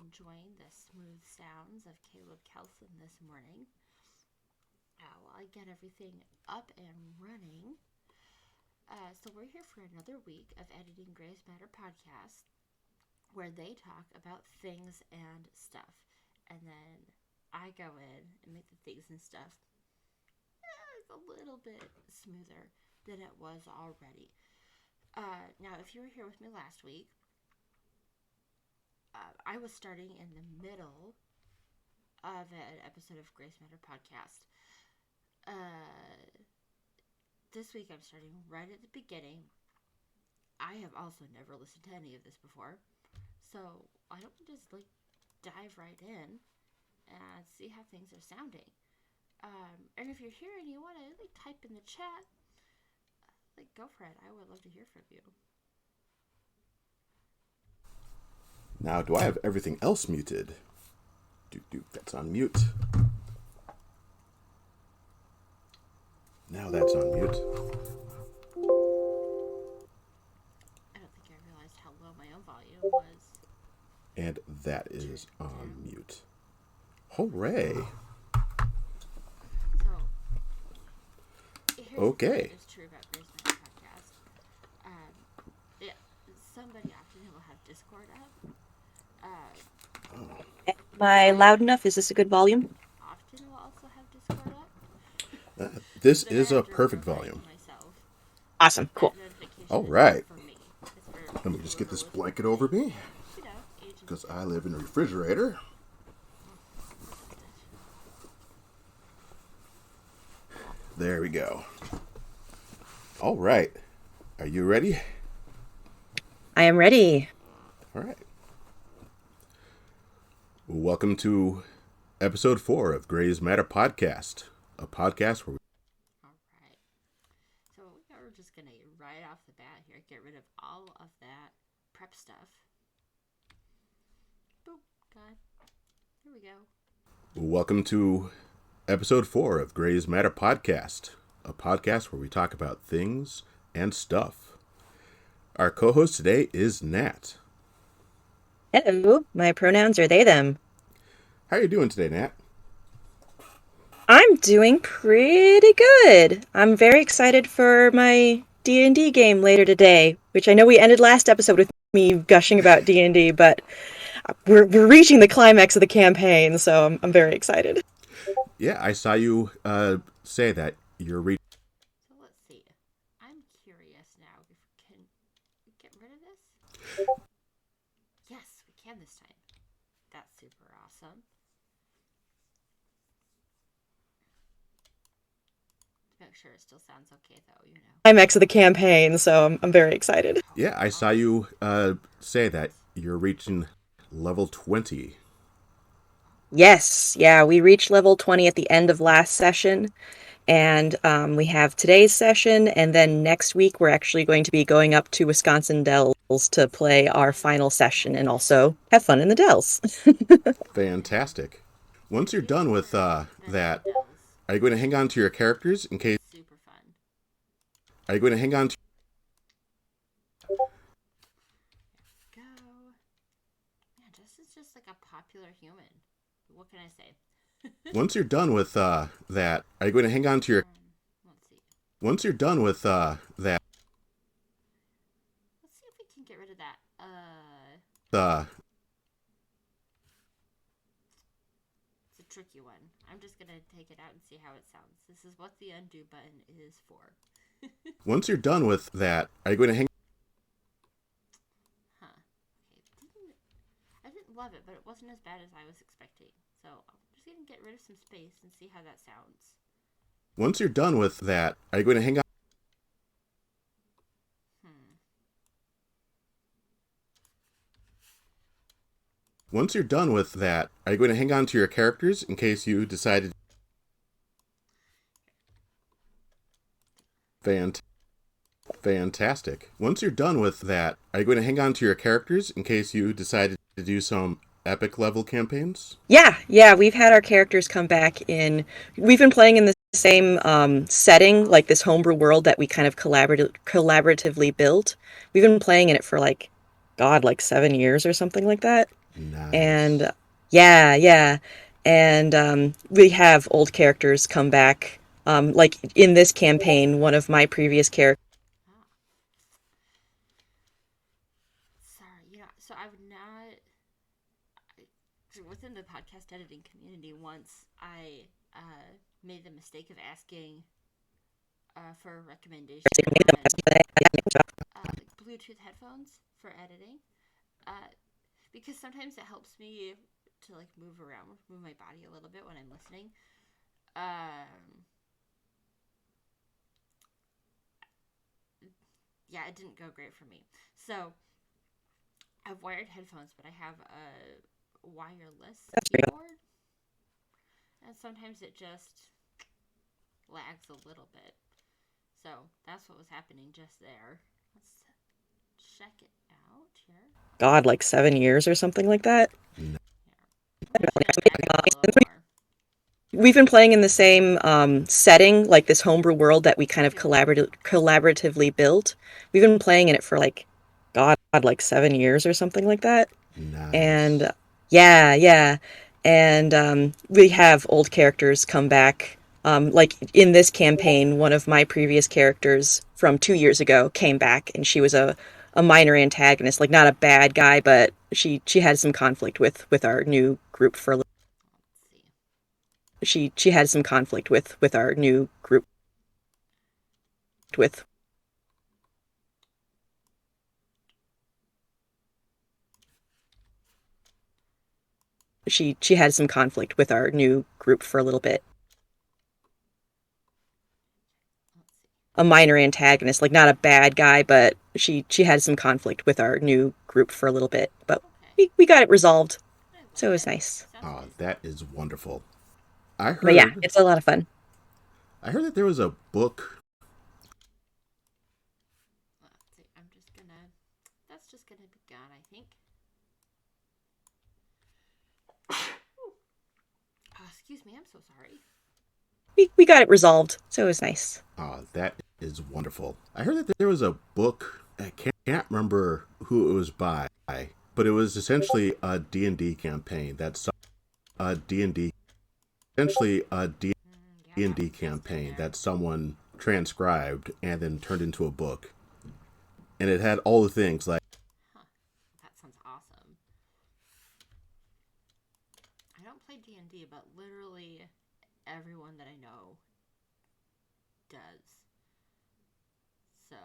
enjoying the smooth sounds of Caleb Kelson this morning. While I get everything up and running. So we're here for another week of editing GraysMatter Podcast, where they talk about things and stuff. And then I go in and make the things and stuff a little bit smoother than it was already. Now, if you were here with me last week, I was starting in the middle of an episode of GraysMatter Podcast. This week I'm starting right at the beginning. I have also never listened to any of this before, so I don't just dive right in and see how things are sounding. And if you're here and you want to type in the chat, go for it. I would love to hear from you. Now, do I have everything else muted? That's on mute. Now that's on mute. I don't think I realized how low my own volume was. And that is on mute. Hooray! So, here's okay. What is true about GraysMatter Podcast. Somebody often will have Discord up. Am I loud enough? Is this a good volume? Often will also have Discord up. This is a perfect volume. Awesome. Cool. All right. Let me just get this blanket over me, because I live in a refrigerator. There we go. All right. Are you ready? I am ready. All right. Welcome to episode 4 of GraysMatter Podcast, a podcast where All right. So we're just going to, right off the bat here, get rid of all of that prep stuff. Boop. God. Here we go. Welcome to episode 4 of GraysMatter Podcast, a podcast where we talk about things and stuff. Our co-host today is Nat. Hello. My pronouns are they, them. How are you doing today, Nat? I'm doing pretty good. I'm very excited for my D&D game later today, which I know we ended last episode with me gushing about D&D, but we're reaching the climax of the campaign, so I'm very excited. Yeah, I saw you say that you're reading. So let's see. I'm curious now. Can we get rid of this? Yes, we can this time. That's super awesome. To make sure it still sounds okay, though, Climax of the campaign, so I'm very excited. Yeah, I saw you say that you're reaching level 20. Yes, yeah, we reached level 20 at the end of last session, and we have today's session, and then next week we're actually going to be going up to Wisconsin Dells to play our final session and also have fun in the Dells. Fantastic. Once you're done with that, are you going to hang on to your characters in case... Super fun. Are you going to hang on to... Go. Man, Jess is just like a popular human. What can I say? Once you're done with that, are you going to hang on to your... Let's see. Once you're done with that... Let's see if we can get rid of that. It's a tricky one. I'm just going to take it out and see how it sounds. This is what the undo button is for. Once you're done with that, are you going to hang... Huh. Okay. I didn't love it, but it wasn't as bad as I was expecting. So I'm just going to get rid of some space and see how that sounds. Once you're done with that, are you going to hang on... Once you're done with that, are you going to hang on to your characters in case you decided... Fantastic. Once you're done with that, are you going to hang on to your characters in case you decided to do some epic level campaigns? Yeah, we've had our characters come back in. We've been playing in the same setting, like this homebrew world that we kind of collaboratively built. We've been playing in it for like 7 years or something like that. And Nice. yeah. And we have old characters come back. Like in this campaign, one of my previous characters. Oh, sorry. So I've not within the podcast editing community. Once I made the mistake of asking for a recommendation on like Bluetooth headphones for editing, uh, because sometimes it helps me to like move around, move my body a little bit when I'm listening. Um, yeah, it didn't go great for me. So I've wired headphones, but I have a wireless keyboard, and sometimes it just lags a little bit. So that's what was happening just there. Let's check it out here. God, like 7 years or something like that. Here, I'm gonna turn it back up a little more. We've been playing in the same setting, like this homebrew world that we kind of collaboratively built. We've been playing in it for like, God, like 7 years or something like that. And Nice. yeah. And we have old characters come back. Like in this campaign, one of my previous characters from 2 years ago came back, and she was a minor antagonist, like not a bad guy, but she had some conflict with our new group for a little. Let's see. She had some conflict with our new group with. She had some conflict with our new group for a little bit. Let's see. A minor antagonist, like not a bad guy, but she had some conflict with our new group for a little bit. But Okay, we got it resolved, I so like it was it. nice. Sounds Oh, good. that is wonderful. I But yeah, heard it's a lot of fun. I heard that there was a book. Let's see. I'm just gonna. That's just gonna be gone, I think. Excuse me. I'm so sorry. We got it resolved, so it was nice. Oh, that is wonderful. I heard that there was a book. I can't remember who it was by, but it was essentially a D&D campaign. That's a D&D essentially a Yeah, that D&D was listed campaign there. that someone transcribed and then turned into a book. And it had all the things like Huh. That sounds awesome. I don't play D&D, but literally everyone that I know does. So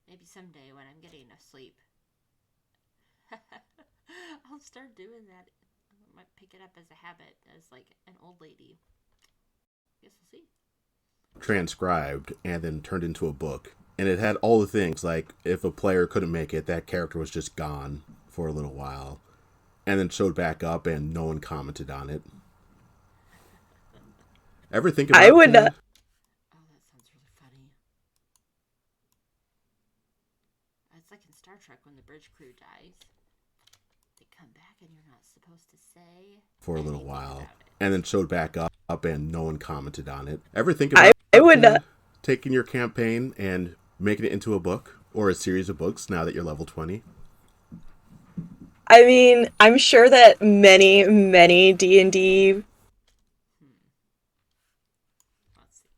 maybe someday when I'm getting enough sleep, I'll start doing that. I might pick it up as a habit, as like an old lady. Guess we'll see. transcribed and then turned into a book. And it had all the things like if a player couldn't make it, that character was just gone for a little while and then showed back up and no one commented on it. Ever think I about would not. Oh, that sounds really funny. It's like in Star Trek when the bridge crew dies. They come back and you're not supposed to say for a little anything while about it. and then showed back up and no one commented on it. Ever think I about would not. taking your campaign and making it into a book or a series of books now that you're level 20? I mean, I'm sure that many D&D. Hmm. Let's see.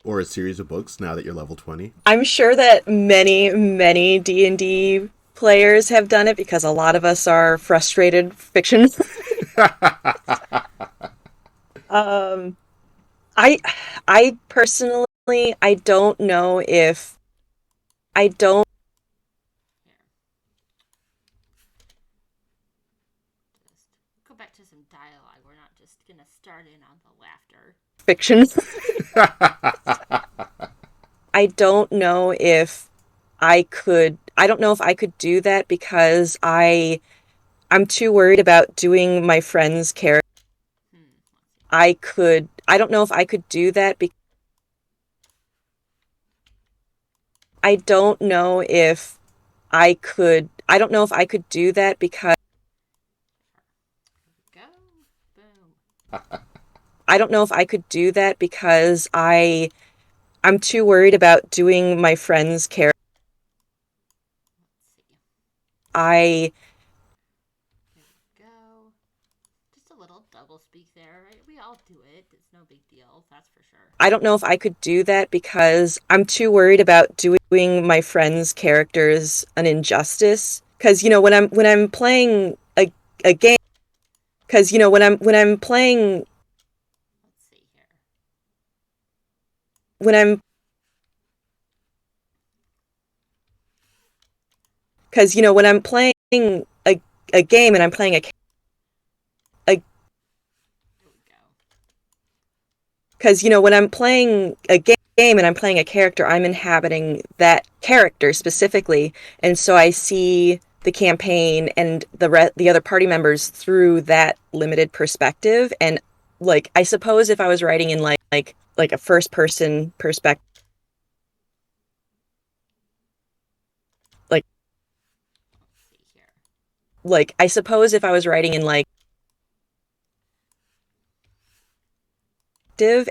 Or a series of books now that you're level 20? I'm sure that many D&D players have done it because a lot of us are frustrated fiction. um, I I personally I don't know if I don't Here. Just go back to some dialogue. We're not just gonna start in on the laughter. fiction. I don't know if I don't know if I could do that because I'm too worried about doing my friend's character. Let's see. I don't know if I could do that because I don't know if I don't know if I could do that because Go. Boom. I don't know if I could do that because I'm too worried about doing my friend's character. Let's see. I that's for sure. I don't know if I could do that because I'm too worried about doing my friends' characters an injustice. Because when I'm playing a game, when I'm playing Let's see here. when I'm because when I'm playing a game and I'm playing a There we go. because when I'm playing a game and I'm playing a character, I'm inhabiting that character specifically, and so I see the campaign and the other party members through that limited perspective. And like, I suppose if I was writing in like a first person perspective, like Let's see here. like I suppose if I was writing in like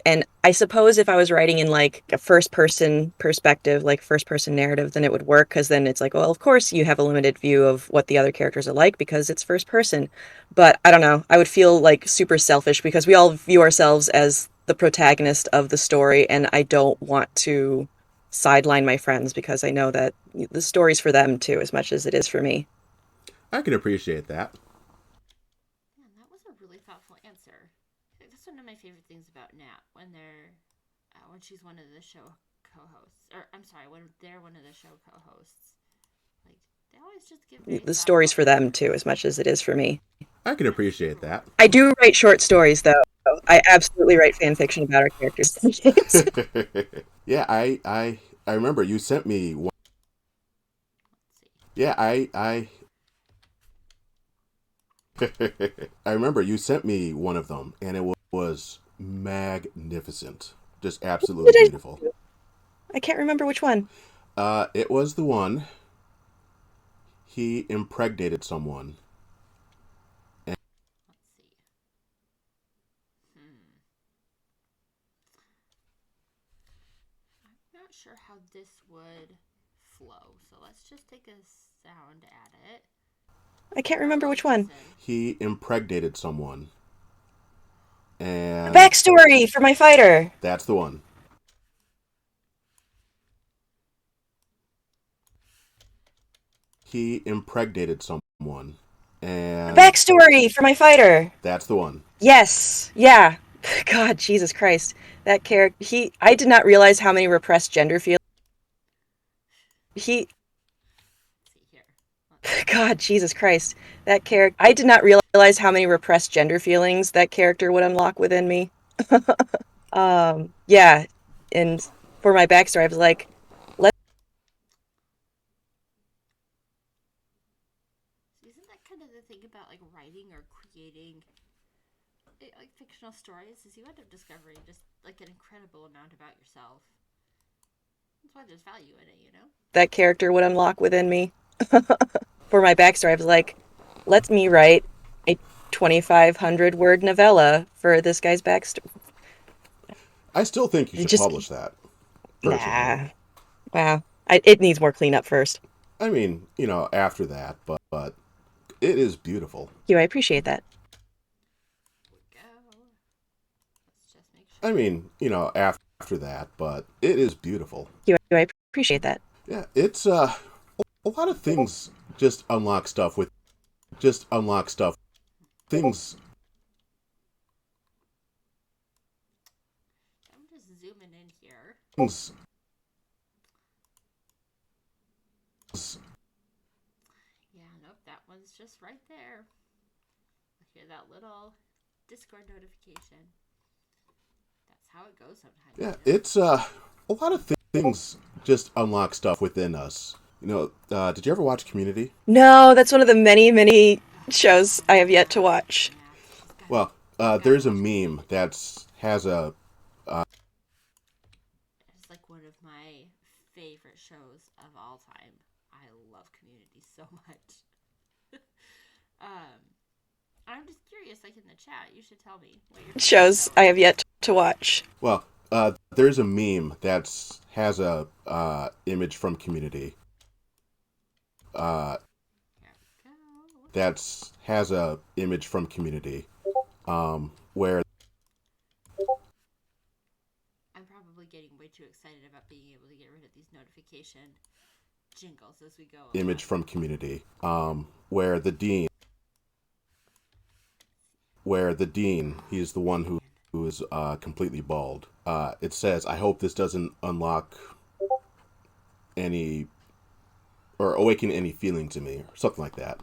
and I suppose if I was writing in like a first person perspective, like first person narrative, then it would work, because then it's like, well, of course you have a limited view of what the other characters are like because it's first person. But I don't know, I would feel like super selfish because we all view ourselves as the protagonist of the story, and I don't want to sideline my friends because I know that the story's for them too as much as it is for me. I can appreciate that. Man, that was a really thoughtful answer. That's one of my favorite things about Nat when she's one of the show co-hosts, or I'm sorry, when they're one of the show co-hosts. Like, they always just give The story's for them too as much as it is for me. I can appreciate that. I do write short stories though. I absolutely write fan fiction about our characters. Yeah, I remember you sent me one. Yeah, I I remember you sent me one of them, and it was magnificent. Just absolutely beautiful. I can't remember which one. It was the one. He impregnated someone. Let's see. I'm not sure how this would flow, so let's just take a sound at it. I can't remember which one. He impregnated someone. And The backstory for my fighter. That's the one. He impregnated someone. And The backstory for my fighter. That's the one. Yes. Yeah. God, Jesus Christ. That character, I did not realize how many repressed gender feelings. God, Jesus Christ. That character, I did not realize how many repressed gender feelings that character would unlock within me. Yeah. And for my backstory, I was like, Isn't that kind of the thing about like writing or creating like fictional stories, is you end up discovering just like an incredible amount about yourself. That's why there's value in it, you know? that character would unlock within me. For my backstory, I was like, let me write a 2,500 word novella for this guy's backstory. I still think you should publish that. Personally. Nah. Wow. It needs more cleanup first. I mean, after that, but it is beautiful. I appreciate that. Let's just make sure. I mean, after that, but it is beautiful. I appreciate that. Yeah, it's a lot of things just unlock stuff. Things. I'm just zooming in here. Things. Yeah, nope, that one's just right there. I hear that little Discord notification. That's how it goes sometimes. Yeah, it's a lot of things just unlock stuff within us. Did you ever watch Community? No, that's one of the many, many shows I have yet to watch. Well, there's a meme that has a. It's like one of my favorite shows of all time. I love Community so much. I'm just curious, like in the chat, you should tell me what your Shows I have yet to watch. Well, there's a meme that has a image from Community. That has a image from Community, where I'm probably getting way too excited about being able to get rid of these notification jingles as we go along. Image from Community, where the dean, he's the one who is completely bald. It says, I hope this doesn't unlock any, or awaken any feelings in me, or something like that.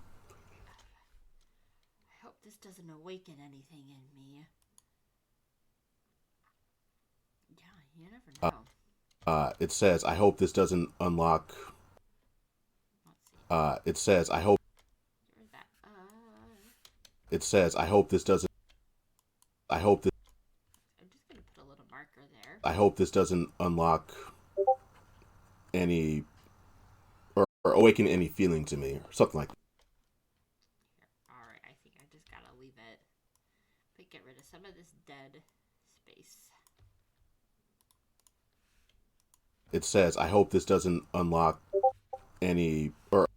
I hope this doesn't awaken anything in me. Yeah, you never know. It says, I hope this doesn't unlock. It says, I hope. It says, I hope this doesn't. I hope this. I'm just gonna put a little marker there. I hope this doesn't unlock any, or awaken any feelings in me, or something like that. Alright, I think I just gotta leave it. But get rid of some of this dead space. It says, I hope this doesn't unlock any, or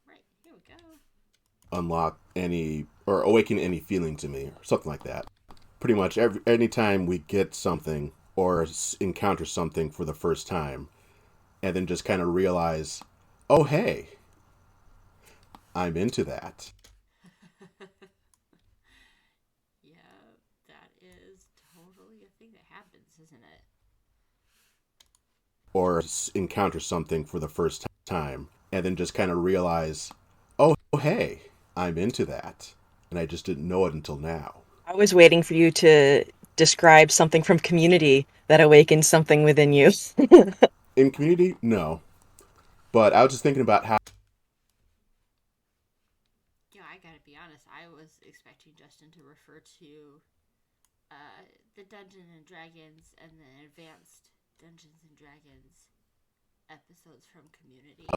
right, here we go. unlock any, or awaken any feelings in me, or something like that. Pretty much anytime we get something or encounter something for the first time, and then just kind of realize, oh hey, I'm into that. Yeah, that is totally a thing that happens, isn't it? Or encounter something for the first time, and then just kind of realize, oh hey, I'm into that. And I just didn't know it until now. I was waiting for you to describe something from Community that awakened something within you. In Community, no. But I was just thinking about how... Yeah, I gotta be honest, I was expecting Justin to refer to the Dungeons and Dragons and the advanced Dungeons and Dragons episodes from Community.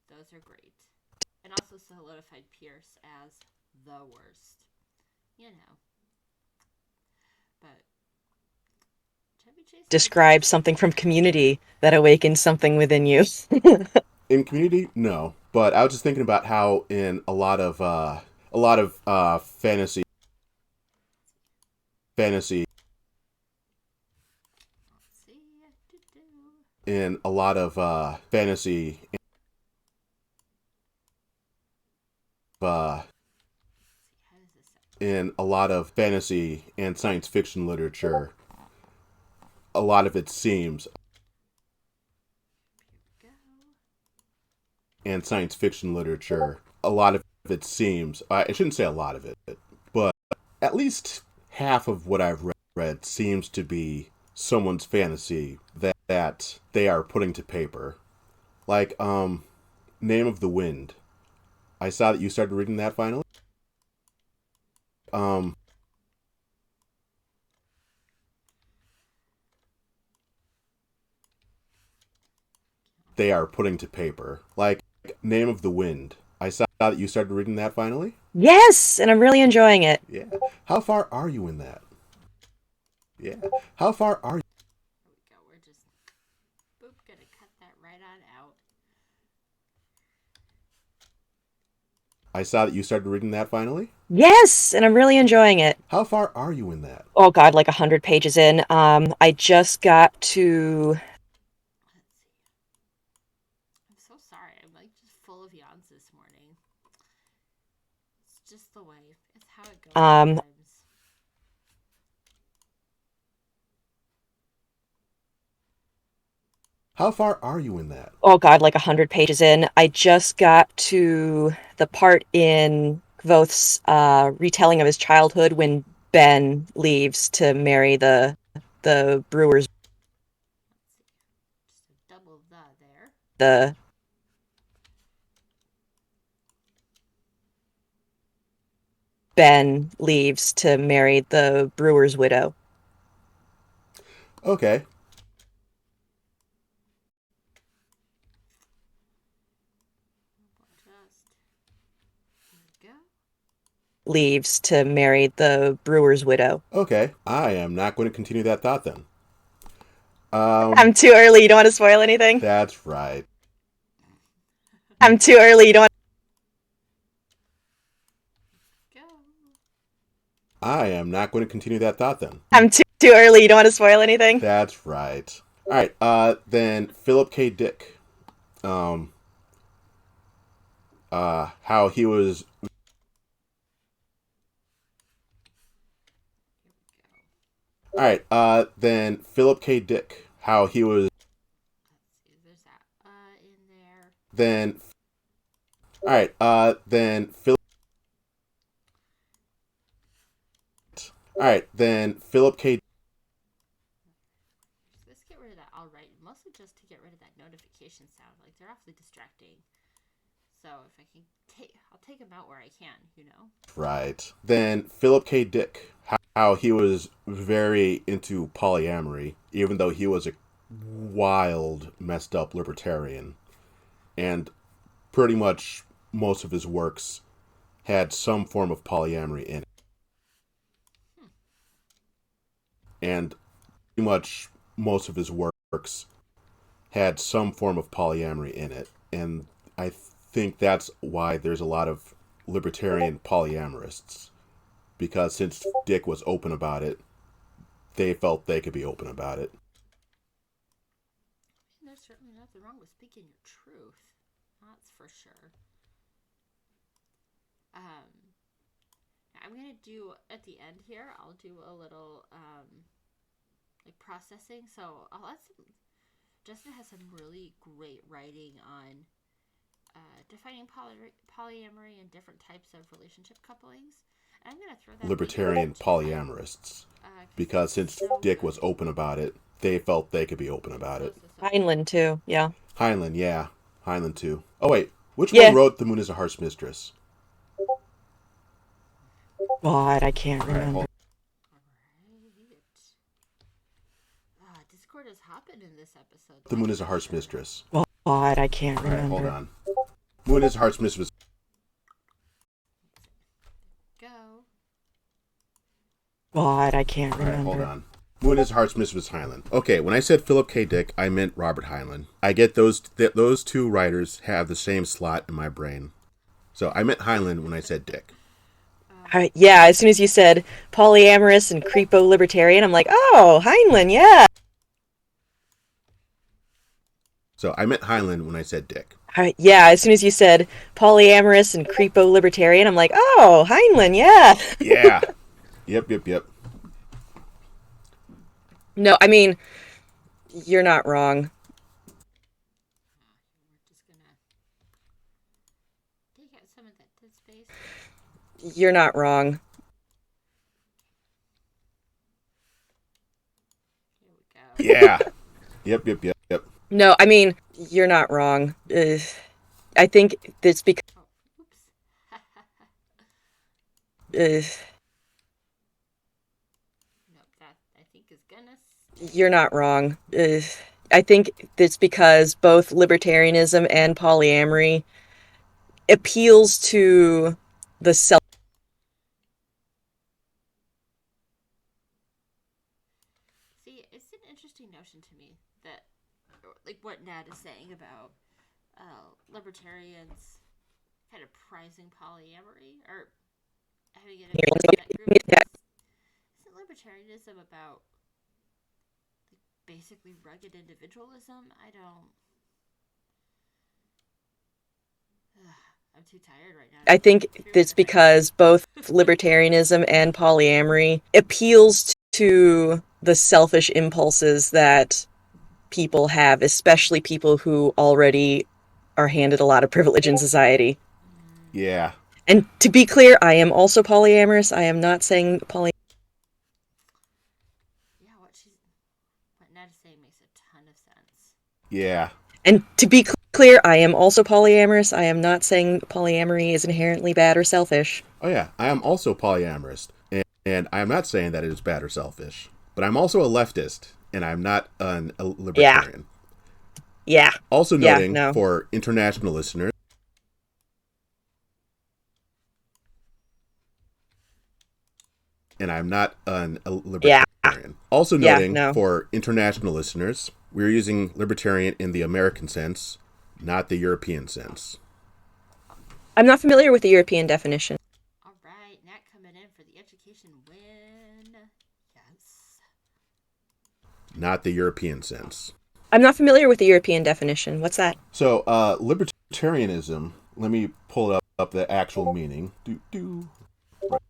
Those are great. And also solidified Pierce as the worst. You know. But Chevy Chase Describe something from Community that awakened something within you. In Community, no. But I was just thinking about how in a lot of fantasy in a lot of fantasy in a lot of fantasy and science fiction literature, a lot of it seems and science fiction literature, a lot of it seems, I shouldn't say a lot of it, but at least half of what I've read seems to be someone's fantasy that they are putting to paper. Like, Name of the Wind. I saw that you started reading that finally. They are putting to paper. Like, Name of the Wind. I saw that you started reading that finally. Yes, and I'm really enjoying it. Yeah. How far are you in that? Yeah. How far are you? There we go. We're just gonna cut that right on out. I saw that you started reading that finally. Yes, and I'm really enjoying it. How far are you in that? Oh God, like 100 pages in. I just got to... I'm so sorry. I'm like just full of yawns this morning. It's just the way. It's how it goes sometimes. How far are you in that? Oh God, like 100 pages in. I just got to the part in Kvoth's retelling of his childhood when Ben leaves to marry the brewer's. Just a double there. The Ben leaves to marry the brewer's widow. Okay. Leaves to marry the brewer's widow. Okay. I am not going to continue that thought then. I'm too early. You don't want to spoil anything? That's right. I'm too early. You don't want I am not going to continue that thought then. I'm too early. You don't want to spoil anything? That's right. All right. Then Philip K. Dick. How he was. All right. Then Philip K. Dick. How he was. Let's see, there's that in there. Then. All right. Then Philip. All right. Then Philip K. Let's get rid of that. All right, mostly just to get rid of that notification sound. Like they're awfully distracting. So if I can I'll take them out where I can. Right. Then Philip K. Dick. How he was very into polyamory, even though he was a wild, messed up libertarian. And pretty much most of his works had some form of polyamory in it. And pretty much most of his works had some form of polyamory in it. And I think that's why there's a lot of libertarian polyamorists. Because since Dick was open about it, they felt they could be open about it. There's certainly nothing wrong with speaking your truth. That's for sure. I'm going to do, at the end here, I'll do a little, like, processing. So, Justin has some really great writing on defining polyamory and different types of relationship couplings. And I'm going to throw that libertarian polyamorists. Because since Dick was open about it, they felt they could be open about it. Heinlein, too. Yeah. Heinlein, yeah. Heinlein, too. Oh, wait. Which one wrote The Moon is a Harsh Mistress? God, I can't remember. Discord is hopping in this episode. The Moon is a Harsh Mistress. God, I can't remember. Hold on. Moon is a Harsh Mistress. Go. God, I can't remember. Hold on. Moon is a Harsh Mistress Heinlein. Okay, when I said Philip K. Dick, I meant Robert Heinlein. I get those two writers have the same slot in my brain. So I meant Heinlein when I said Dick. Yeah, as soon as you said polyamorous and creepo libertarian, I'm like, oh, Heinlein, yeah. So I meant Heinlein when I said Dick. Yeah, as soon as you said polyamorous and creepo libertarian, I'm like, oh, Heinlein, yeah. Yeah. Yep. No, I mean, you're not wrong. We're just going to take out some of that dead space. You're not wrong. Here we go. Yeah. Yep. No, I mean, you're not wrong. I think it's because... Oh, oops. Nope, that I think is gonna... You're not wrong. I think it's because both libertarianism and polyamory appeals to the self... See, it's an interesting notion to me that, like what Nat is saying about libertarians kind of prizing polyamory, or having it in that group. Isn't libertarianism about basically rugged individualism? I'm too tired right now. I think it's because both libertarianism and polyamory appeals to the selfish impulses that people have, especially people who already are handed a lot of privilege in society. Yeah. And to be clear, I am also polyamorous. I am not saying Yeah, what Nat is saying makes a ton of sense. Yeah. And to be clear, I am also polyamorous. I am not saying polyamory is inherently bad or selfish. Oh, yeah. I am also polyamorous. And I am not saying that it is bad or selfish. But I'm also a leftist. And I'm not a libertarian. Yeah. Also noting for international listeners. And I'm not a libertarian. Yeah. Also noting for international listeners, we're using libertarian in the American sense, not the European sense. I'm not familiar with the European definition. All right, Nat coming in for the education win. not the European sense. I'm not familiar with the European definition. What's that? So, libertarianism, let me pull up the actual meaning. Right.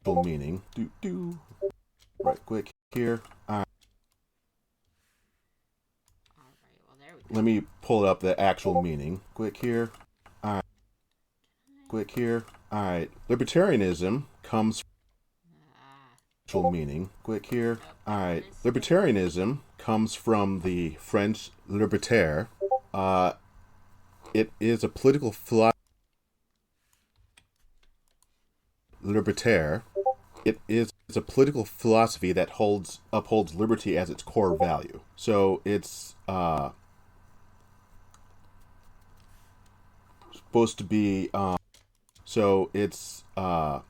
Full meaning. Right quick here. All right, well, there we go. Let me pull up the actual meaning. Quick here. All right. Libertarianism comes actual meaning. Quick here. All right. Libertarianism comes from the French libertaire. It is a political philosophy. Libertaire. It is a political philosophy that upholds liberty as its core value. So it's supposed to be. So it's. Let's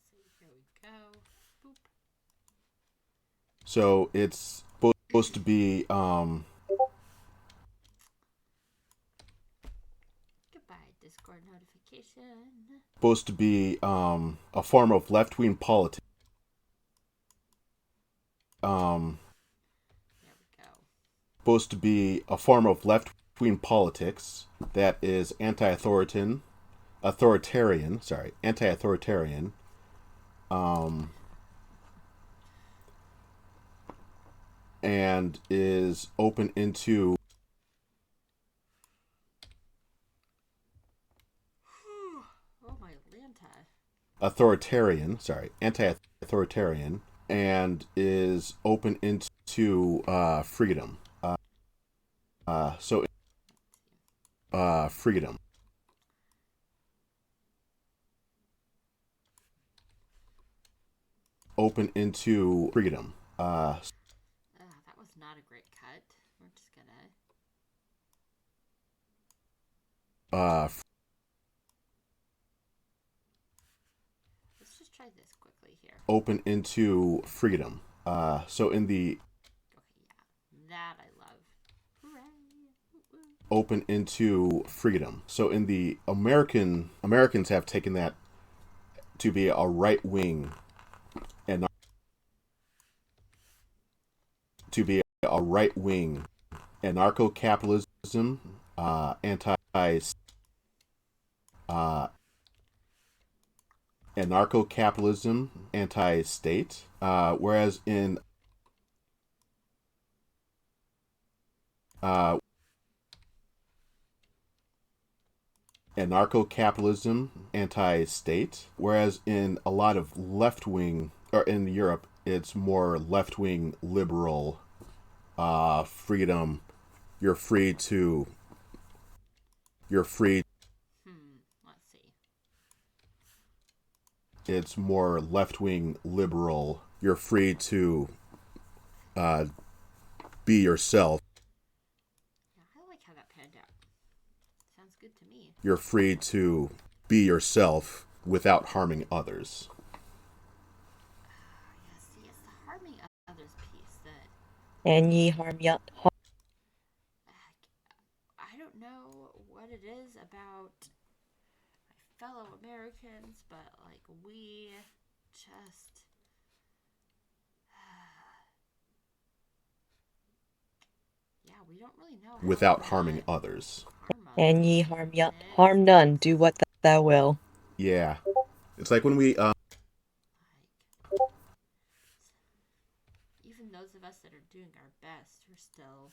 see, here we go. Boop. So it's supposed to be. Goodbye, Discord notification. Supposed to be a form of left-wing politics. There we go. Supposed to be a form of left-wing politics that is anti-authoritarian, and is open into Oh, my Lanta. anti-authoritarian, and is open into freedom. Freedom. Open into freedom. That was not a great cut. We're just gonna. Let's just try this quickly here. Open into freedom. So in the. Okay, yeah, that I love. Hooray! Woo-woo. Open into freedom. So in the Americans have taken that to be a right wing and to be a right wing anarcho-capitalism, anarcho-capitalism, anti-state, whereas in anarcho-capitalism, anti-state, whereas in a lot of left-wing, or in Europe, it's more left-wing liberal freedom. You're free. Let's see. It's more left-wing liberal. You're free to be yourself. Yeah, I like how that panned out. Sounds good to me. You're free to be yourself without harming others. Yes, see, it's the harming others piece that And ye harm ya. I don't know what it is about my fellow Americans, but like we just yeah, we don't really know how Without to harming not others. harm And others. ye harm ya. Harm none. Do what thou will. Yeah. It's like when we Like, even those of us that are doing our best, we're still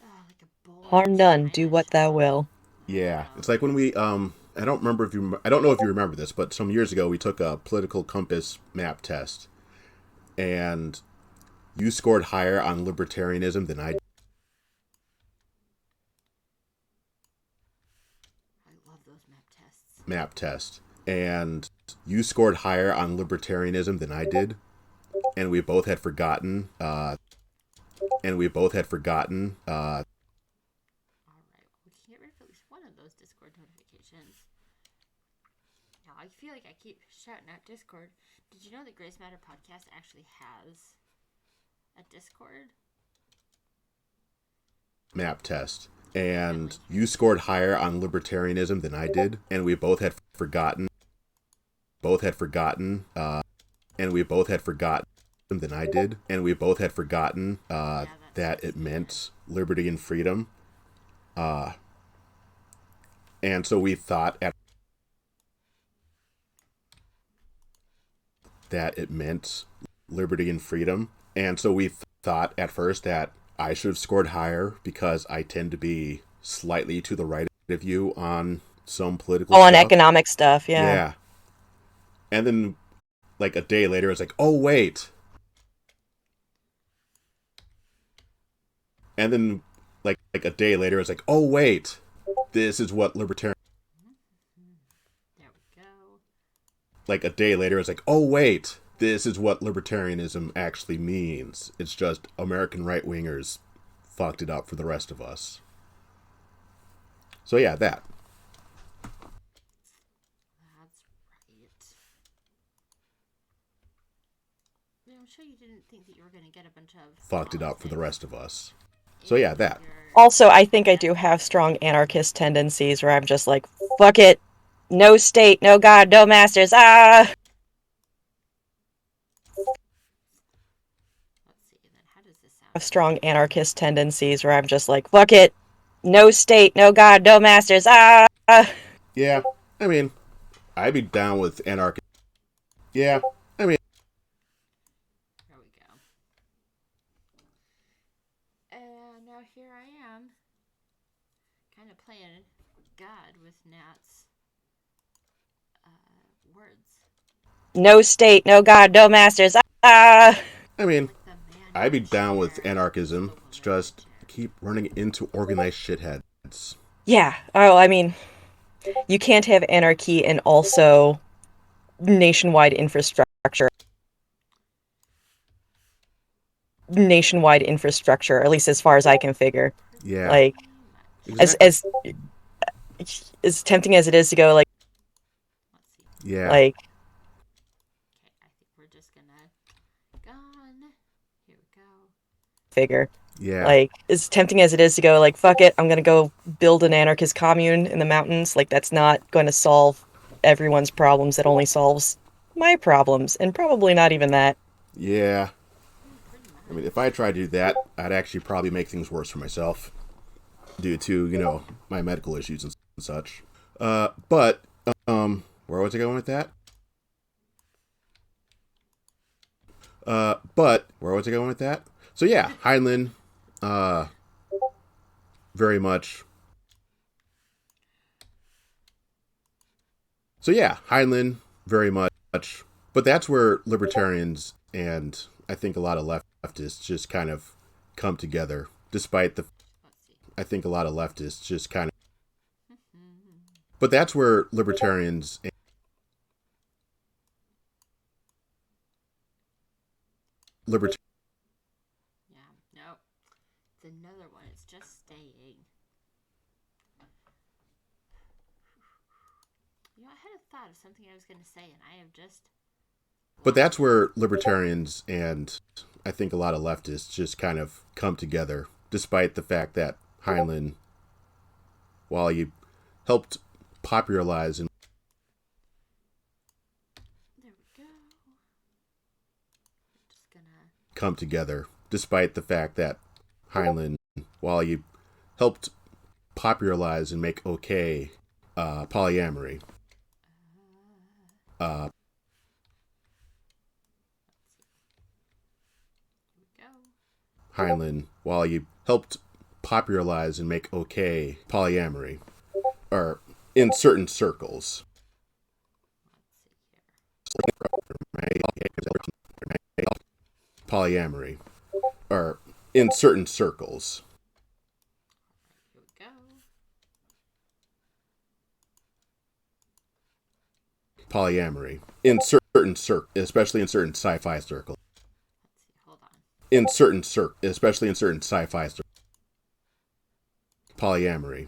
like a bull. Harm none. Do what thou will. yeah, it's like when we I don't know if you remember this, but some years ago we took a political compass map test, and you scored higher on libertarianism than I did. I love those map tests. Map test, and you scored higher on libertarianism than I did, and we both had forgotten. All right, well, we can get rid of at least one of those Discord notifications. Now, I feel like I keep shouting out Discord. Did you know that GraysMatter Podcast actually has a Discord? Map test, and you scored higher on libertarianism than I did, and we both had forgotten. both had forgotten, and we both had forgotten than I did, and we both had forgotten that it meant liberty and freedom. And so we thought that it meant liberty and freedom. And so we thought at first that I should have scored higher because I tend to be slightly to the right of you on some political stuff. On economic stuff, yeah. Yeah. And then, like, a day later, it's like, oh, wait. And then, like a day later, it's like, oh, wait. This is what libertarian... There we go. Like, a day later, it's like, oh, wait. This is what libertarianism actually means. It's just American right-wingers fucked it up for the rest of us. So, yeah, that. That's right. I'm sure you didn't think that you were going to get a bunch of... Fucked it up for the rest of us. So, yeah, that. Also, I think I do have strong anarchist tendencies where I'm just like, fuck it. No state, no God, no masters. Ah! Let's see, then how does this sound? Have strong anarchist tendencies where I'm just like, fuck it. No state, no God, no masters. Ah! Yeah, I mean, I'd be down with anarchy. Yeah, I mean... There we go. And now here I am, kind of playing God with Nat's words. No state, no God, no masters. Ah! I mean, Like the man I'd be in the down with chair, anarchism. the It's woman in just the chair. keep running into organized shitheads. Yeah. Oh, I mean, you can't have anarchy and also nationwide infrastructure. Nationwide infrastructure, or at least as far as I can figure. Yeah. Like, Exactly. as tempting as it is to go, like, Let's see. Yeah. like, Okay, I think we're just gonna gone. Here we go. figure. Yeah. Like, as tempting as it is to go, like, fuck it, I'm gonna go build an anarchist commune in the mountains, like, that's not going to solve everyone's problems. It only solves my problems, and probably not even that. Yeah. Pretty much. I mean, if I tried to do that, I'd actually probably make things worse for myself due to, my medical issues and such. But, where was I going with that? Where was I going with that? So yeah, Heinlein, very much. So yeah, Heinlein, very much. But that's where libertarians and I think a lot of leftists just kind of come together, despite the... Let's see. I think a lot of leftists just kind of... But that's where libertarians... Yeah, no. It's another one. It's just staying. I had a thought of something I was going to say, and I have just... But that's where libertarians and I think a lot of leftists just kind of come together, despite the fact that Heinlein, while he helped popularize and There we go. I'm just going to... come together, despite the fact that Heinlein, while he helped popularize and make okay polyamory. Heinlein, while he helped popularize and make okay polyamory, or in certain circles. Polyamory, or in certain circles. Here we go. Polyamory, in certain circles, especially in certain sci-fi circles. Let's see. Hold on. In certain circles, especially in certain sci-fi circles. Polyamory.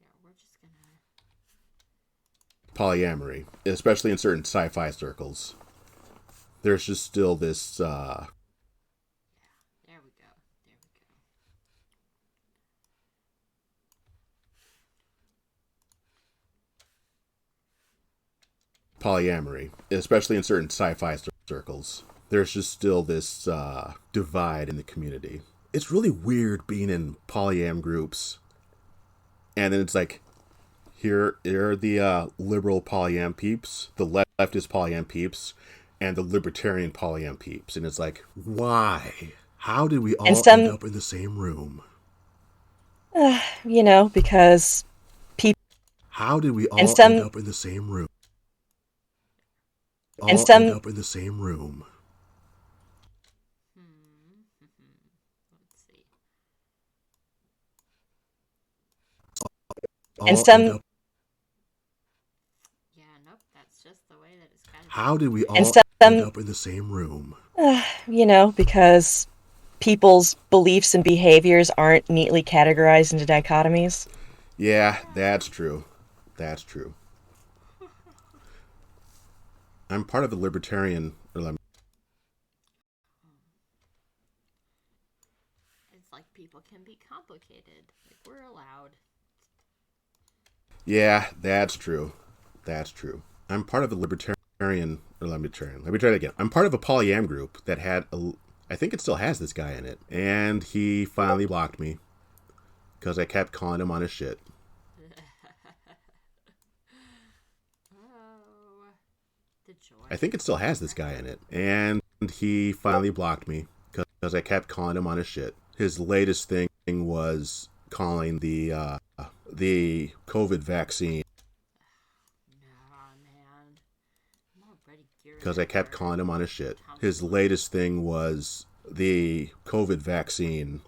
Yeah, we're just going to... Polyamory, especially in certain sci-fi circles. There's just still this, There we go. There we go. polyamory, especially in certain sci-fi circles. There's just still this divide in the community. It's really weird being in polyam groups, and then it's like, here are the liberal polyam peeps, the leftist polyam peeps, and the libertarian polyam peeps, and it's like, why? How did we all end up in the same room? Because people. How did we all end up in the same room? End up in the same room. Let's see. Yeah, nope, that's just the way that it's got to be. How did we all end up in the same room? Because people's beliefs and behaviors aren't neatly categorized into dichotomies. Yeah, that's true. That's true. I'm part of the libertarian. It's like people can be complicated. Like, we're allowed. Yeah, that's true. That's true. I'm part of the libertarian. Let me try it again. I'm part of a polyam group that had I think it still has this guy in it, and he finally blocked me because I kept calling him on his shit. I think it still has this guy in it, and he finally blocked me because I kept calling him on his shit. His latest thing was calling the COVID vaccine. Because I kept calling him on his shit. His latest thing was the COVID vaccine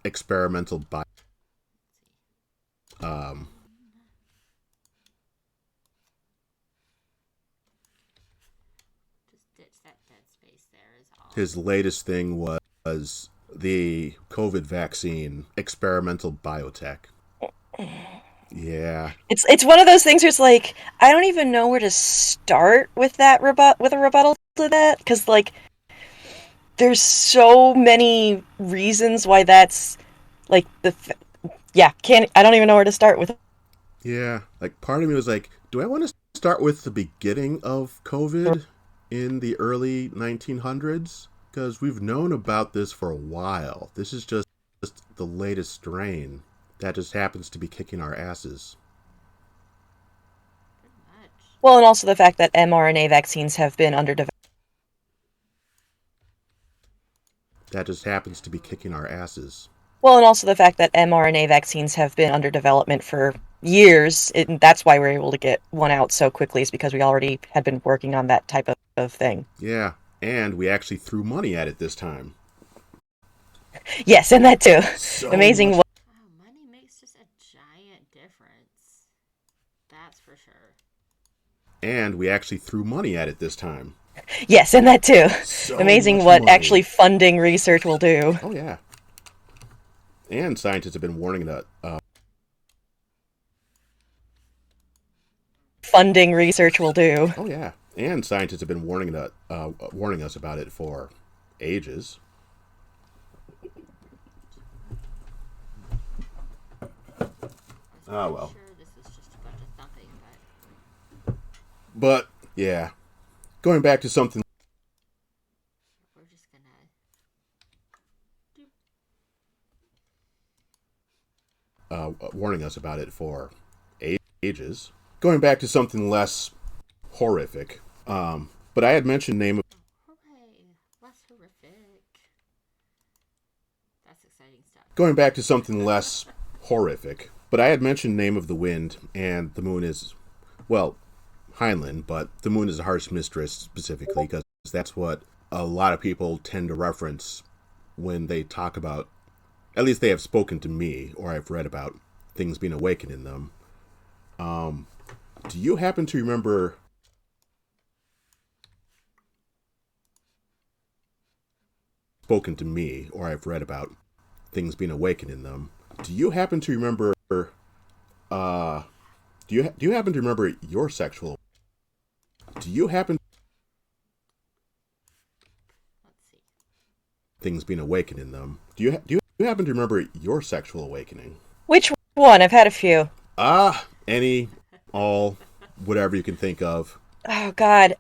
experimental Just ditch that dead space there is all. His latest thing was the COVID vaccine experimental biotech. Yeah. It's one of those things where it's like, I don't even know where to start with that with a rebuttal to that, because like there's so many reasons why that's like I don't even know where to start with. Yeah, like part of me was like, do I want to start with the beginning of COVID in the early 1900s? Because we've known about this for a while. This is just the latest strain that just happens to be kicking our asses. Well, and also the fact that mRNA vaccines have been under development. That just happens to be kicking our asses. Well, and also the fact that mRNA vaccines have been under development for years. That's why we're able to get one out so quickly, is because we already had been working on that type of thing. Yeah, and we actually threw money at it this time. Yes, and that too. So amazing. Much. Money makes just a giant difference. That's for sure. And we actually threw money at it this time. Yes, and that too. So amazing what money. Actually funding research will do. Oh, yeah. And scientists have been warning that. Funding research will do. Oh, yeah. And scientists have been warning us about it for ages. Oh, well. Sure, this is just a bunch of thumping, but yeah. Going back to something. We're just gonna. Warning us about it for ages. Going back to something less horrific. But I had mentioned name of. Hooray! Less horrific. That's exciting stuff. Going back to something less horrific. But I had mentioned Name of the Wind, and the moon is, well, Heinlein, but the moon is a harsh mistress specifically, because that's what a lot of people tend to reference when they talk about, at least they have spoken to me, or I've read about things being awakened in them. Do you happen to remember spoken to me, or I've read about things being awakened in them? Do you happen to remember do you happen to remember your sexual? Do you happen? Let's see. Things being awakened in them. Do you happen to remember your sexual awakening? Which one? I've had a few. Any, all, whatever you can think of. Oh God.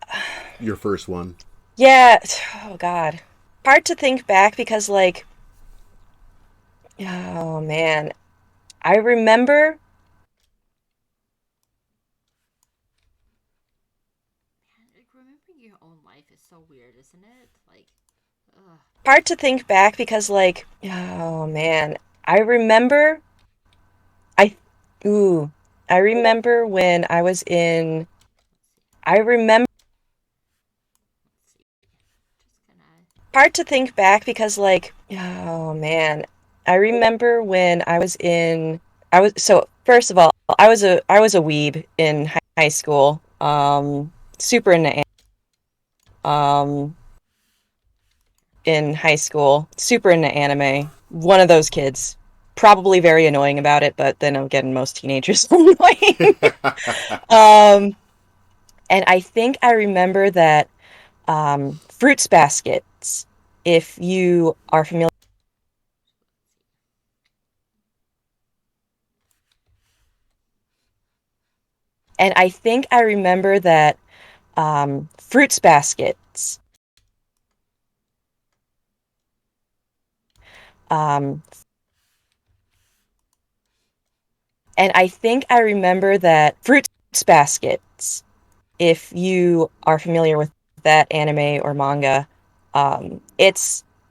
Your first one. Yeah. Oh God. Hard to think back because oh man. I remember Like, remembering your own life is so weird, isn't it? Like, ugh. hard to think back because oh man. I remember I ooh. I remember when I was in I remember Let's see. Just gonna. hard to think back because oh man. I remember when I was so first of all, I was a weeb in high school. Super into um in high school, super into anime. One of those kids. Probably very annoying about it, but then again, most teenagers are annoying. um, and I think I remember that Fruits Baskets, if you are familiar, and I think I remember that Fruits Baskets, um, and I think I remember that Fruits Baskets, if you are familiar with that anime or manga.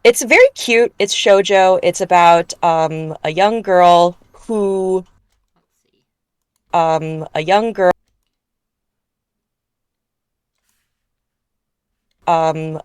It's very cute. It's shoujo. It's about a young girl who Let's see. a young girl um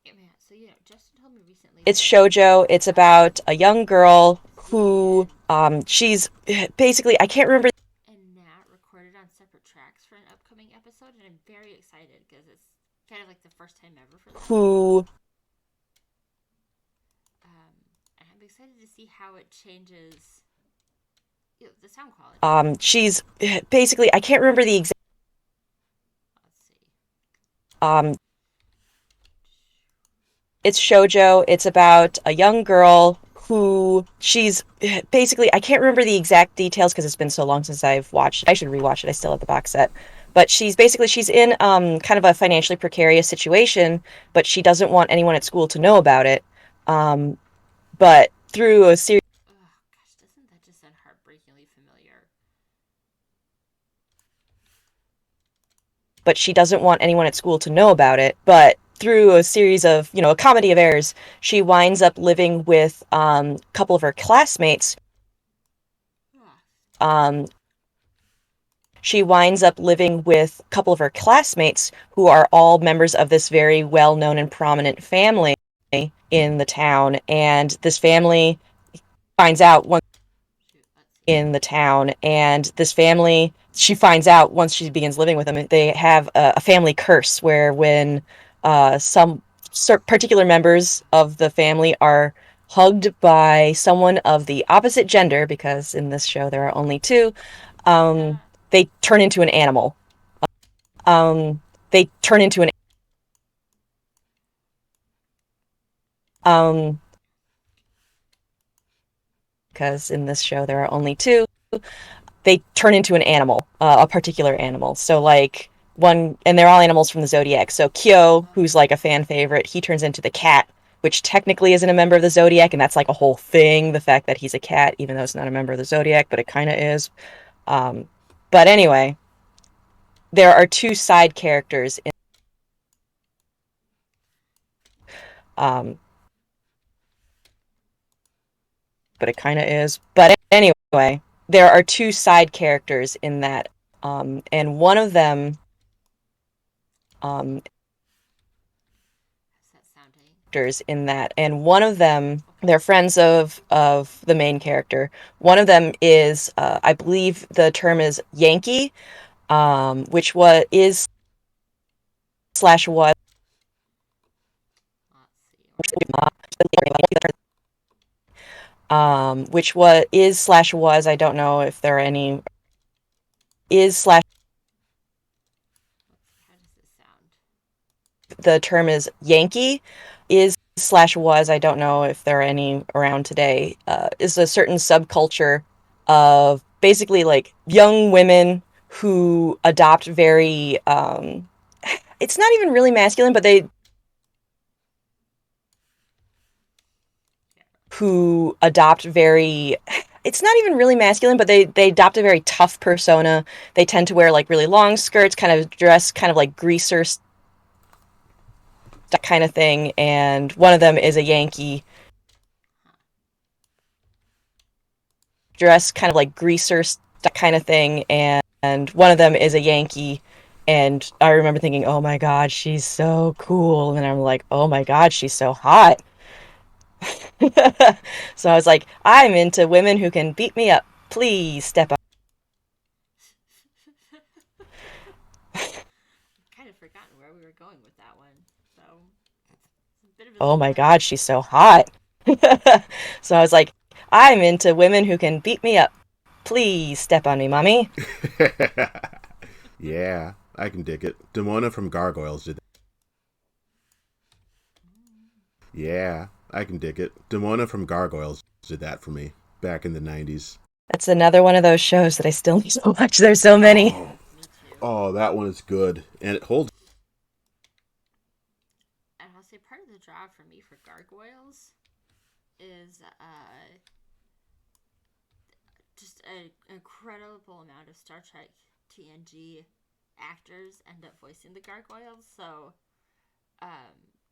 Yeah, man. So Justin told me recently it's that shoujo. It's about a young girl let's see, who and she's basically I can't remember Nat recorded on separate tracks for an upcoming episode, and I'm very excited because it's kind of like the first time ever for them. who And I'm excited to see how it changes the sound quality. she's basically I can't remember the exact Let's see. um it's shoujo. It's about a young girl who she's basically I can't remember the exact details because it's been so long since I've watched it. I should rewatch it. I still have the box set. But she's in kind of a financially precarious situation, but she doesn't want anyone at school to know about it. Um, but through a series Oh gosh, doesn't that just sound heartbreakingly familiar? but she doesn't want anyone at school to know about it. But through a series of, a comedy of errors, she winds up living with a couple of her classmates. Oh, Um, she winds up living with a couple of her classmates who are all members of this very well known and prominent family in the town. And this family finds out once shoot, let's see. in the town, and this family she finds out once she begins living with them they have a family curse where when some particular members of the family are hugged by someone of the opposite gender, because in this show there are only two, um, Yeah. they turn into an animal. They turn into an um, because in this show there are only two. They turn into an animal, a particular animal. So one, and they're all animals from the zodiac. So Kyo, who's like a fan favorite, he turns into the cat, which technically isn't a member of the zodiac, and that's like a whole thing. The fact that he's a cat, even though it's not a member of the zodiac, but it kind of is. Um, but anyway, there are two side characters in. Um, but it kind of is. But anyway, there are two side characters in that, and one of them um, How's that sounding? characters in that, and one of them Okay. they're friends of the main character. One of them is I believe the term is Yankee, which was is slash was Let's see. Where is it? which was is slash was I don't know if there are any is slash Let's see. How does this sound? the term is Yankee is slash was I don't know if there are any around today, is a certain subculture of basically like young women who adopt very it's not even really masculine, but they who adopt very it's not even really masculine, but they adopt a very tough persona. They tend to wear like really long skirts, kind of dress kind of like greasers, that kind of thing, and one of them is a Yankee. Dress kind of like greasers, that kind of thing, and one of them is a Yankee. And I remember thinking, oh my god, she's so cool. And then I'm like, oh my god, she's so hot. So I was like, I'm into women who can beat me up. Please step up. Kind of forgotten where we were going with that one. So, it's a bit of a Oh my surprise. god, she's so hot. So I was like, I'm into women who can beat me up. Please step on me, mommy. Yeah, I can dig it. Demona from Gargoyles did that. Yeah, I can dig it. Demona from Gargoyles did that for me back in the 90s. That's another one of those shows that I still need so much. There's so many. Oh, Me too. oh, that one is good. And it holds. And I'll say part of the draw for me for Gargoyles is just an incredible amount of Star Trek TNG actors end up voicing the Gargoyles. So,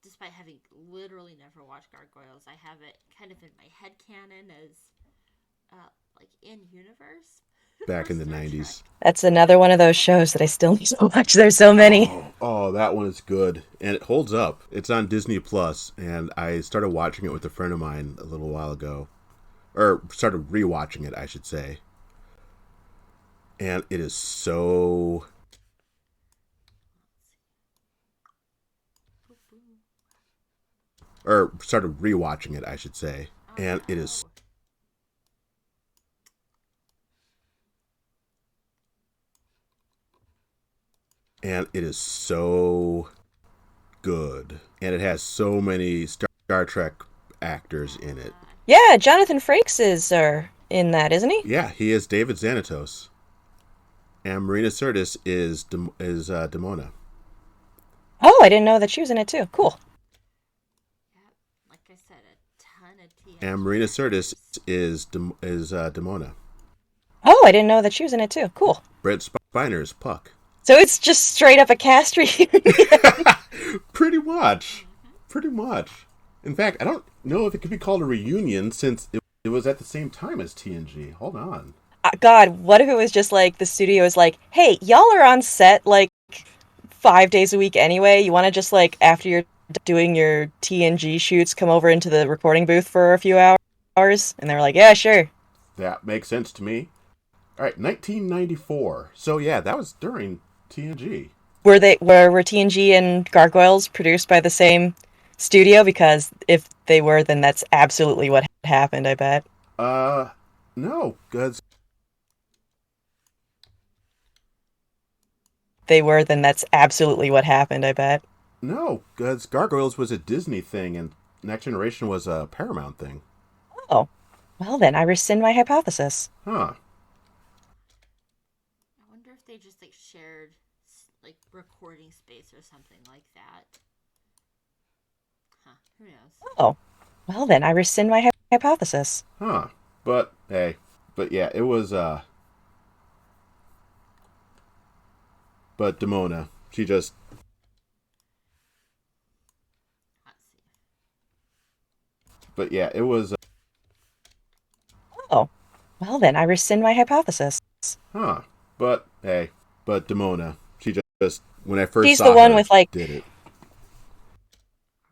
despite having literally never watched Gargoyles, I have it kind of in my head canon as like in universe. Back for in the Star 90s. Trek. That's another one of those shows that I still need so much. There's so many. Oh, that one is good. And it holds up. It's on Disney Plus, and I started watching it with a friend of mine a little while ago. Or started rewatching it, I should say. And it is so. Or started rewatching it, I should say. And it is. And it is so good. And it has so many Star Trek actors in it. Yeah, Jonathan Frakes is in that, isn't he? Yeah, he is David Xanatos. And Marina Sirtis is Demona. Oh, I didn't know that she was in it too. Cool. Yeah, like I said, a ton of TNG. And Marina Sirtis actors. is Demona. Oh, I didn't know that she was in it too. Cool. Brent Spiner is Puck. So it's just straight up a cast reunion. Pretty much. Pretty much. In fact, I don't know if it could be called a reunion since it was at the same time as TNG. Hold on. God, what if it was just like the studio is like, hey, y'all are on set like 5 days a week anyway. You want to just like after you're doing your TNG shoots, come over into the recording booth for a few hours? And they're like, yeah, sure. That makes sense to me. All right, 1994. So yeah, that was during TNG. Were TNG and Gargoyles produced by the same studio? Because if they were, then that's absolutely what happened, I bet. No, because They were, then that's absolutely what happened, I bet. no, because Gargoyles was a Disney thing and Next Generation was a Paramount thing. Oh, well then, I rescind my hypothesis. Huh. I wonder if they just like shared like recording space or something like that. Huh? Who knows? Oh, well then, I rescind my hypothesis. Huh. But, hey. But yeah, it was, But Demona, she just. Let's see. But yeah, it was. Oh, well then, I rescind my hypothesis. Huh. But hey, but Demona, she just when I first She's saw the one her, with like. did it.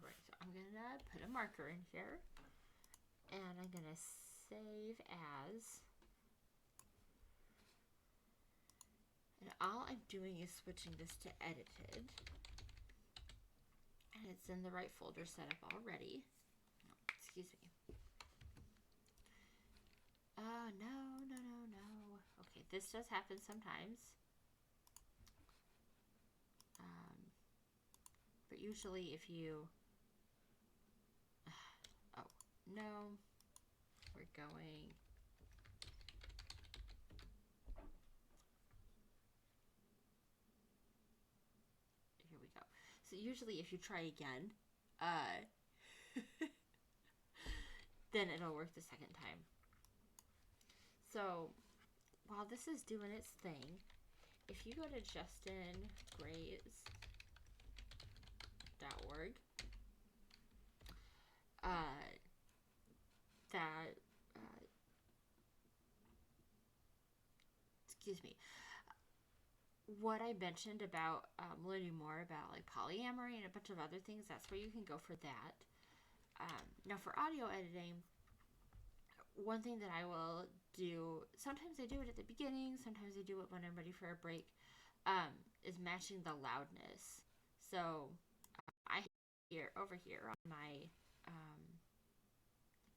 Alright, so I'm gonna put a marker in here. And I'm gonna save as. And all I'm doing is switching this to edited. And it's in the right folder set up already. Oh, excuse me. Oh, no. Okay, this does happen sometimes. But usually if you... Oh, no. We're going... So usually if you try again, then it'll work the second time. So while this is doing its thing, if you go to justingrays.org, excuse me, what I mentioned about learning more about like polyamory and a bunch of other things, that's where you can go for that. Now for audio editing, one thing that I will do, sometimes I do it at the beginning, sometimes I do it when I'm ready for a break, is matching the loudness. So I over here on my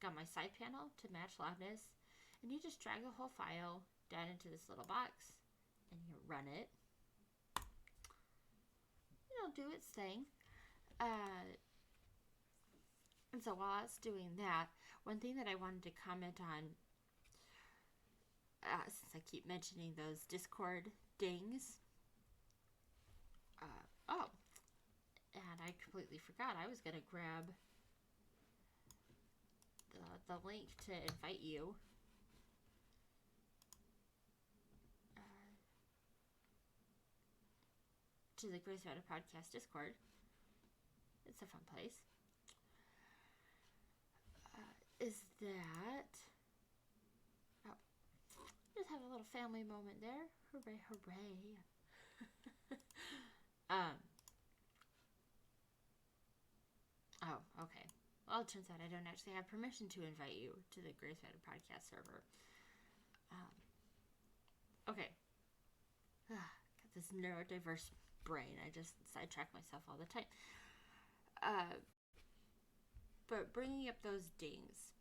got my side panel to match loudness, and you just drag the whole file down into this little box and you run it. It'll do its thing. And so while I was doing that, one thing that I wanted to comment on, since I keep mentioning those Discord dings, and I completely forgot, I was going to grab the link to invite you to the GraysMatter Podcast Discord. It's a fun place. Is that... just have a little family moment there. Hooray, hooray. Oh, okay. Well, it turns out I don't actually have permission to invite you to the GraysMatter Podcast server. Okay. Got this neurodiverse brain. I just sidetrack myself all the time. But bringing up those dings,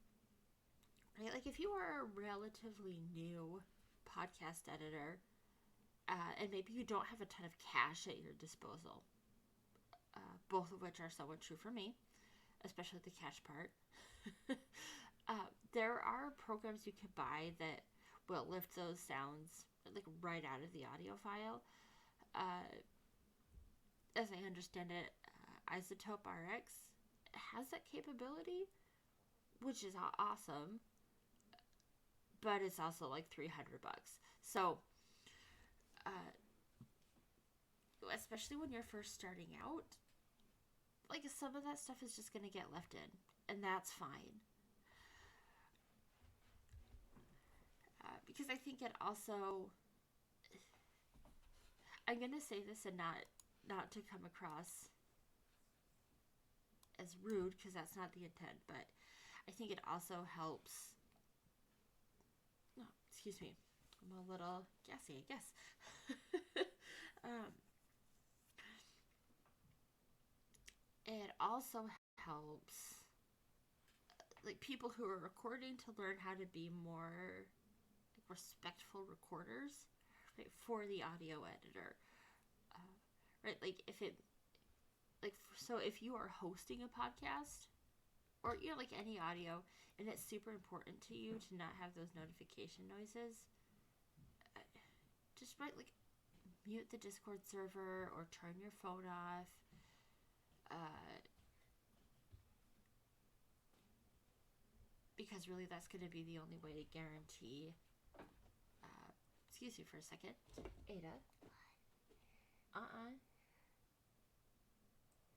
right? Like if you are a relatively new podcast editor, and maybe you don't have a ton of cash at your disposal, both of which are somewhat true for me, especially the cash part. There are programs you can buy that will lift those sounds like right out of the audio file. As I understand it, Isotope RX has that capability, which is awesome, but it's also like $300. So, especially when you're first starting out, like some of that stuff is just going to get left in, and that's fine. Because I think it also, I'm going to say this and not to come across as rude, because that's not the intent, but I think it also helps. Oh, excuse me, I'm a little gassy, I guess. It also helps like people who are recording to learn how to be more like respectful recorders, right, for the audio editor. Right, like if it like, so if you are hosting a podcast or, you know, like any audio, and it's super important to you to not have those notification noises, just like mute the Discord server or turn your phone off. Because really that's going to be the only way to guarantee, excuse me for a second, Ada,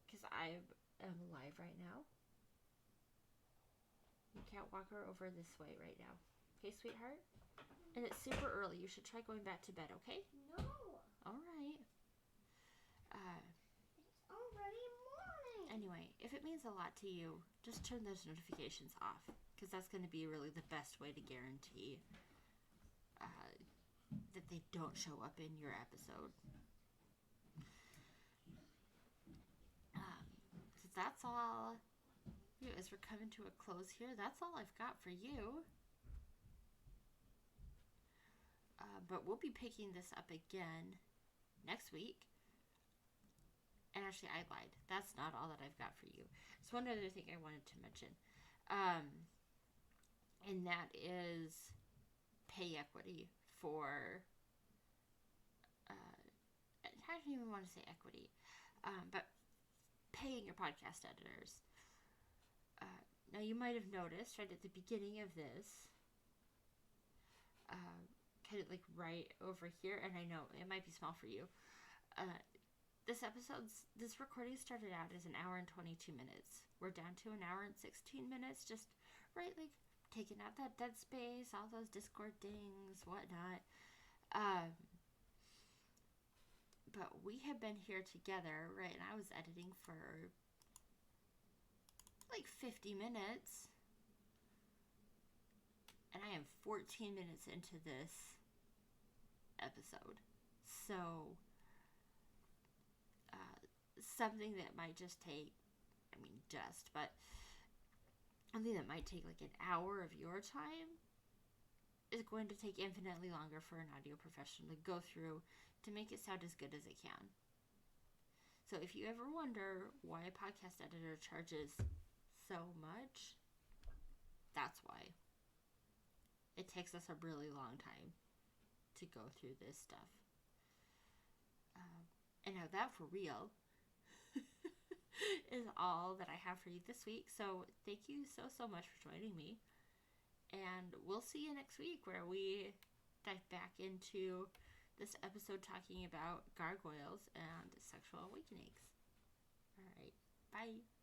because I am live right now. You can't walk her over this way right now. Okay, sweetheart? And it's super early. You should try going back to bed, okay? No. All right. It's already morning. Anyway, if it means a lot to you, just turn those notifications off, because that's going to be really the best way to guarantee that they don't show up in your episode. So that's all. As we're coming to a close here, that's all I've got for you. But we'll be picking this up again next week. And actually, I lied. That's not all that I've got for you. There's one other thing I wanted to mention. And that is pay equity for... I don't even want to say equity. But paying your podcast editors. Now, you might have noticed right at the beginning of this, kind of like right over here, and I know it might be small for you. This recording started out as an hour and 22 minutes. We're down to an hour and 16 minutes, just right, like taking out that dead space, all those Discord dings, whatnot. But we have been here together, right, and I was editing for like 50 minutes. And I am 14 minutes into this episode. So, something that might just take, but something that might take like an hour of your time is going to take infinitely longer for an audio professional to go through to make it sound as good as it can. So if you ever wonder why a podcast editor charges so much, that's why. It takes us a really long time to go through this stuff. And now that for real is all that I have for you this week. So thank you so much for joining me. And we'll see you next week where we dive back into this episode talking about gargoyles and sexual awakenings. All right. Bye.